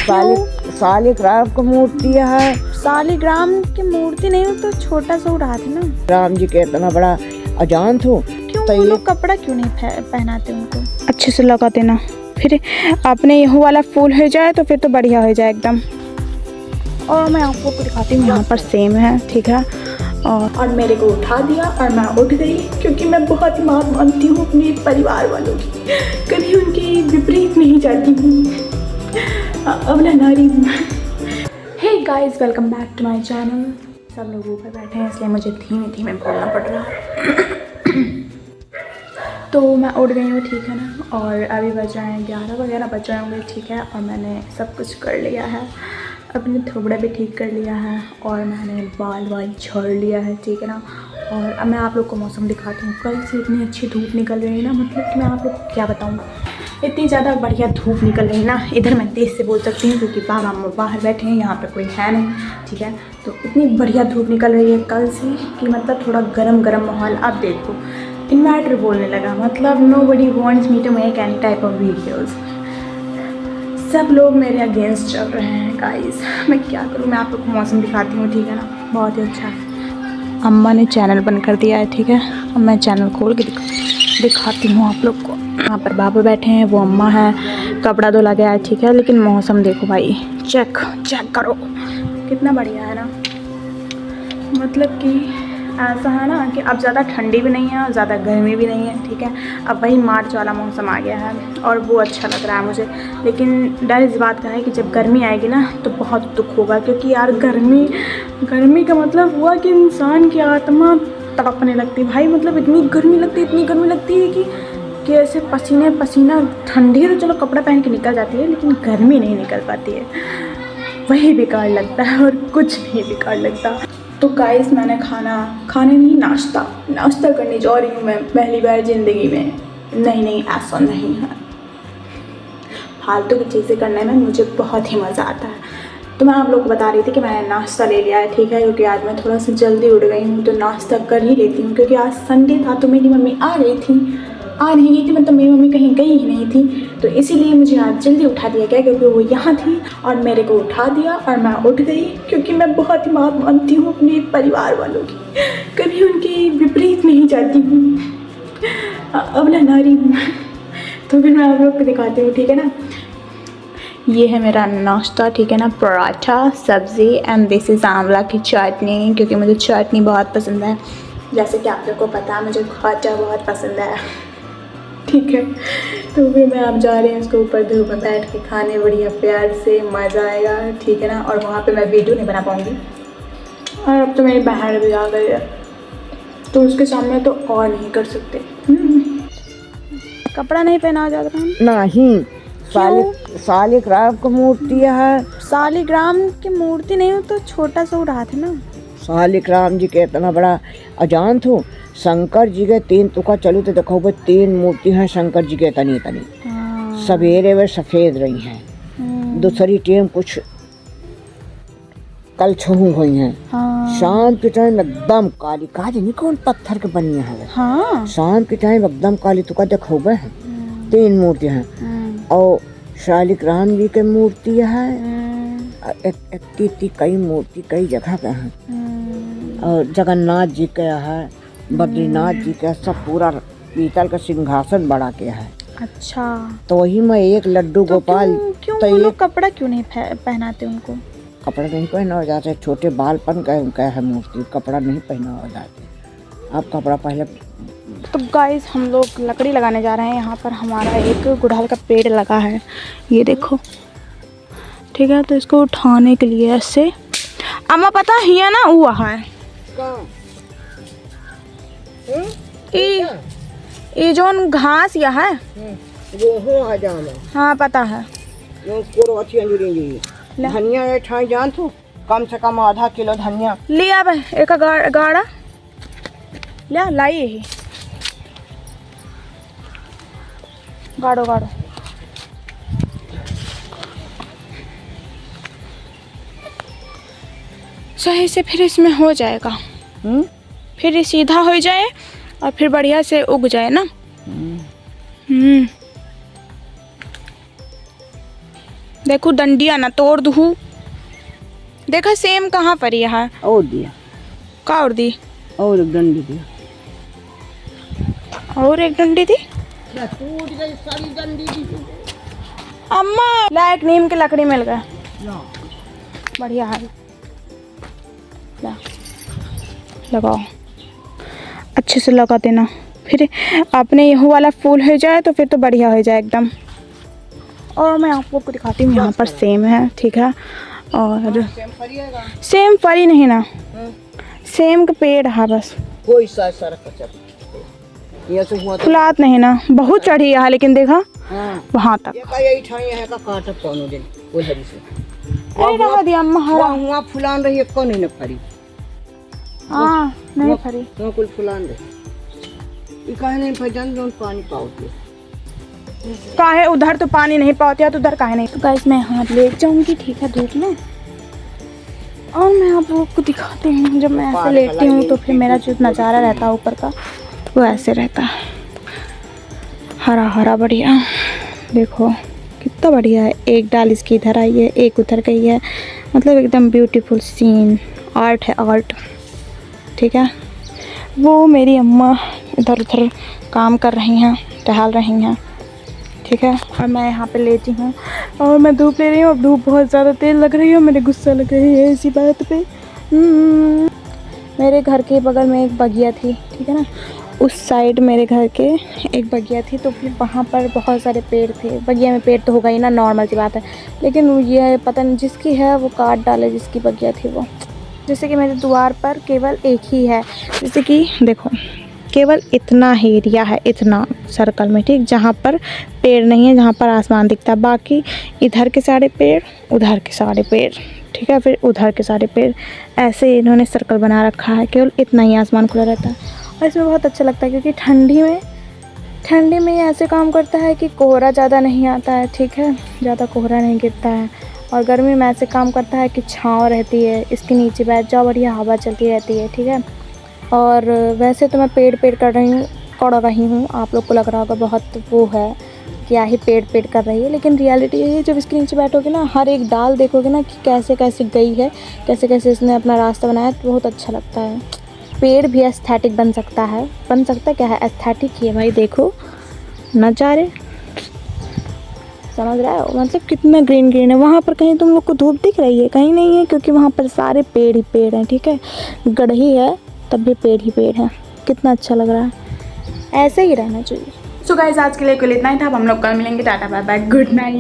शालिग्राम की मूर्ति है। शालिग्राम की मूर्ति नहीं हो तो छोटा सा उड़ा थे ना। राम जी के इतना बड़ा अजान थो। क्यों वो लोग कपड़ा क्यों नहीं पहनाते उनको? अच्छे से लगा देना, फिर अपने यह वाला फूल हो जाए तो फिर तो बढ़िया हो जाए एकदम। और मैं आपको दिखाती हूँ, यहाँ पर सेम है, ठीक है। और मेरे को उठा दिया और मैं उठ गई, क्योंकि मैं बहुत बात मानती हूँ अपने परिवार वालों की, कभी उनकी विपरीत नहीं जाती हूँ। अबला नारी हूँ। Hey guys, welcome back to my channel. सब लोग ऊपर बैठे हैं इसलिए मुझे धीमे धीमे बोलना पड़ रहा है। तो मैं उठ गई हूँ, ठीक है ना। और अभी बज रहे हैं 11 वगैरह बज रहे होंगे, ठीक है। और मैंने सब कुछ कर लिया है, अपने थोबड़ा भी ठीक कर लिया है और मैंने बाल छोड़ लिया है, ठीक है ना। और अब मैं आप लोग को मौसम दिखाती हूँ। कल से इतनी अच्छी धूप निकल रही है ना, मतलब कि मैं आप लोग को क्या बताऊँ, इतनी ज़्यादा बढ़िया धूप निकल रही है ना। इधर मैं तेज़ से बोल सकती हूँ क्योंकि बाबा बाहर बैठे हैं, यहाँ पर कोई है नहीं, ठीक है। तो इतनी बढ़िया धूप निकल रही है कल से कि मतलब थोड़ा गरम गरम माहौल। अब देखो इन्वर्टर बोलने लगा, मतलब nobody wants me to make any type of videos. सब लोग मेरे अगेंस्ट चल रहे हैं गाइस, मैं क्या करूँ। मैं आप लोग को मौसम दिखाती हूँ, ठीक है ना। बहुत ही अच्छा है। अम्मा ने चैनल बंद कर दिया है, ठीक है। अब मैं चैनल खोल के दिखाती हूँ आप लोग को। यहाँ पर बाबा बैठे हैं, वो अम्मा है, कपड़ा धुला गया है, ठीक है। लेकिन मौसम देखो भाई, चेक करो कितना बढ़िया है ना। मतलब कि ऐसा है ना कि अब ज़्यादा ठंडी भी नहीं है और ज़्यादा गर्मी भी नहीं है, ठीक है। अब वही मार्च वाला मौसम आ गया है और वो अच्छा लग रहा है मुझे। लेकिन डर इस बात का है कि जब गर्मी आएगी ना तो बहुत दुख होगा, क्योंकि यार गर्मी का मतलब हुआ कि इंसान की आत्मा तड़पने लगती है भाई। मतलब इतनी गर्मी लगती है कि ऐसे पसीना। ठंडी तो चलो कपड़ा पहन के निकल जाती है, लेकिन गर्मी नहीं निकल पाती है, वही बेकार लगता है और कुछ नहीं बेकार लगता। तो गाइस मैंने खाने नहीं नाश्ता करने जा रही हूँ मैं पहली बार ज़िंदगी में। नहीं ऐसा नहीं है, फालतू की चीज़ें करने में मुझे बहुत ही मज़ा आता है। तो मैं आप लोग को बता रही थी कि मैंने नाश्ता ले लिया है, ठीक है। क्योंकि आज मैं थोड़ा सा जल्दी उठ गई हूँ तो नाश्ता कर ही लेती हूँ, क्योंकि आज संडे था तो मेरी मम्मी आ नहीं गई थी, मतलब मेरी मम्मी कहीं गई ही नहीं थी। तो इसीलिए मुझे आज जल्दी उठा दिया गया, क्योंकि वो यहाँ थी और मेरे को उठा दिया और मैं उठ गई, क्योंकि मैं बहुत ही बात मानती हूँ अपने परिवार वालों की, कभी उनकी विपरीत नहीं जाती हूँ। अबला नारी हूँ। तो फिर मैं आप लोग को दिखाती हूँ, ठीक है ना। ये है मेरा नाश्ता, ठीक है ना। पराठा, सब्ज़ी एंड दिस इज़ आंवला की चटनी, क्योंकि मुझे चटनी बहुत पसंद है। जैसे कि आप लोग को पता है मुझे खट्टा बहुत पसंद है, ठीक है। तो फिर मैं अब जा रही हूँ उसको ऊपर धूप में बैठ के खाने, बढ़िया प्यार से, मज़ा आएगा, ठीक है ना। और वहाँ पे मैं वीडियो नहीं बना पाऊँगी। और अब तो मेरी बहन भी आ गई है तो उसके सामने तो और नहीं कर सकते। कपड़ा नहीं पहना जाता नहीं, शालिग्राम की मूर्ति है। शालिग्राम की मूर्ति नहीं हो तो छोटा सा उड़ा थे ना। शालिग्राम जी के इतना बड़ा अजान थो। शंकर जी के 3 तुका चलू तो देखो 3 मूर्ति हैं शंकर जी के तनी सवेरे वे सफ़ेद रही हैं, दूसरी टेम कुछ कल छहू हुई हैं। शाम के टाइम एकदम काली काज नहीं, कौन पत्थर के बनी है। शाम के टाइम एकदम काली तुका देखो हैं। 3 मूर्ति हैं और शालिग्राम जी के मूर्ति है। कई मूर्ति कई जगह पे हैं। और जगन्नाथ जी का है, बद्रीनाथ जी का, सब पूरा पीतल का सिंहासन बड़ा के है। अच्छा, तो वही में एक लड्डू तो गोपाल। क्यों वो लोग कपड़ा क्यों नहीं पहनाते उनको? कपड़ा नहीं पहना हो जाते, छोटे बालपन का उनका है मूर्ति, कपड़ा नहीं पहना हो जाते। आप कपड़ा पहले। तो गाइस हम लोग लकड़ी लगाने जा रहे हैं। यहाँ पर हमारा एक गुड़हल का पेड़ लगा है, ये देखो, ठीक है। तो इसको उठाने के लिए ऐसे अम्मा पता है ना वो है ये जोन घास या है हाँ पता है। धनिया ठाई जान तो कम से कम आधा किलो धनिया लिया एक गाड़ा लिया लाई ही गाड़ो सही से, फिर इसमें हो जाएगा। फिर ये सीधा हो जाए और फिर बढ़िया से उग जाए ना। देखो डंडिया ना तोड़ दूँ। देखा सेम कहाँ पर है और दिया का और दी और एक डंडी दिया और एक डंडी थी। क्या टूट गई सारी डंडी दी अम्मा लायक नीम की लकड़ी मिल गया ना बढ़िया है। लगाओ अच्छे से लगा देना, फिर आपने यह वाला फूल हो जाए तो फिर तो बढ़िया हो जाए एकदम। और मैं आपको दिखाती हूँ यहाँ पर सेम है, ठीक है। और सेम फरी नहीं ना, सेम का पेड़ है बस, कोई सारा कच्चा ये तो हुआ फुलात नहीं ना, बहुत चढ़ी है लेकिन देखा वहाँ तक। ये का यही ठाई है का काटा कोनो दिन कोई हरी से अरे रहा दिया अम्मा हरा हुआ फुलान रही है कौन नहीं फरी। हाँ नहीं फरी वो कुल फुलान दे ये काहे नहीं फजन जोन पानी पाओगे काहे उधर तो पानी नहीं पाते तो उधर काहे नहीं। तो गाइस मैं हाथ ले जाऊंगी, ठीक है, धूप में। और मैं आप लोगों को दिखाती हूँ जब मैं ऐसे लेटती हूँ तो फिर मेरा जो नज़ारा रहता है ऊपर का वो ऐसे रहता है, हरा हरा बढ़िया। देखो कितना बढ़िया है, एक डाल इसकी इधर आई है एक उधर गई है, मतलब एकदम ब्यूटीफुल सीन, आर्ट है आर्ट, ठीक है। वो मेरी अम्मा इधर उधर काम कर रही हैं, टहल रही हैं, ठीक है। और मैं यहाँ पे लेटी हूँ और मैं धूप ले रही हूँ। अब धूप बहुत ज़्यादा तेज लग रही है, मेरे गुस्सा लग रही है इसी बात पे। मेरे घर के बगल में एक बगिया थी, ठीक है ना, उस साइड मेरे घर के एक बगिया थी, तो फिर वहाँ पर बहुत सारे पेड़ थे। बगिया में पेड़ तो होगा ही ना, नॉर्मल सी बात है, लेकिन ये पता नहीं जिसकी है वो काट डाले, जिसकी बगिया थी वो। जैसे कि मेरे द्वार पर केवल एक ही है, जैसे कि देखो केवल इतना ही एरिया है, इतना सर्कल में, ठीक, जहाँ पर पेड़ नहीं है, जहाँ पर आसमान दिखता है। बाकी इधर के सारे पेड़, उधर के सारे पेड़, ठीक है, फिर उधर के सारे पेड़, ऐसे इन्होंने सर्कल बना रखा है, केवल इतना ही आसमान खुला रहता है। और इसमें बहुत अच्छा लगता है क्योंकि ठंडी में ये ऐसे काम करता है कि कोहरा ज़्यादा नहीं आता है, ठीक है, ज़्यादा कोहरा नहीं गिरता है। और गर्मी में ऐसे काम करता है कि छाँव रहती है, इसके नीचे बैठ जाओ, बढ़िया हवा चलती रहती है, ठीक है। और वैसे तो मैं पेड़ कर रही हूँ, आप लोग को लग रहा होगा बहुत वो है, क्या ही पेड़ कर रही है, लेकिन रियलिटी ये है, जब इसके नीचे बैठोगे ना, हर एक डाल देखोगे ना कि कैसे कैसे गई है, कैसे कैसे इसने अपना रास्ता बनाया, तो बहुत अच्छा लगता है। पेड़ भी एस्थेटिक बन सकता है क्या है, एस्थेटिक ही है भाई। देखो नज़ारे, समझ रहा है, मतलब कितना ग्रीन है। वहाँ पर कहीं तुम लोग को धूप दिख रही है? कहीं नहीं है, क्योंकि वहाँ पर सारे पेड़ ही पेड़ हैं, ठीक है। गढ़ही है तब भी पेड़ ही पेड़ है, कितना अच्छा लग रहा है, ऐसे ही रहना चाहिए। सो गाइस आज के लिए कुल इतना ही था, अब हम लोग कल मिलेंगे, tata bye bye, good night.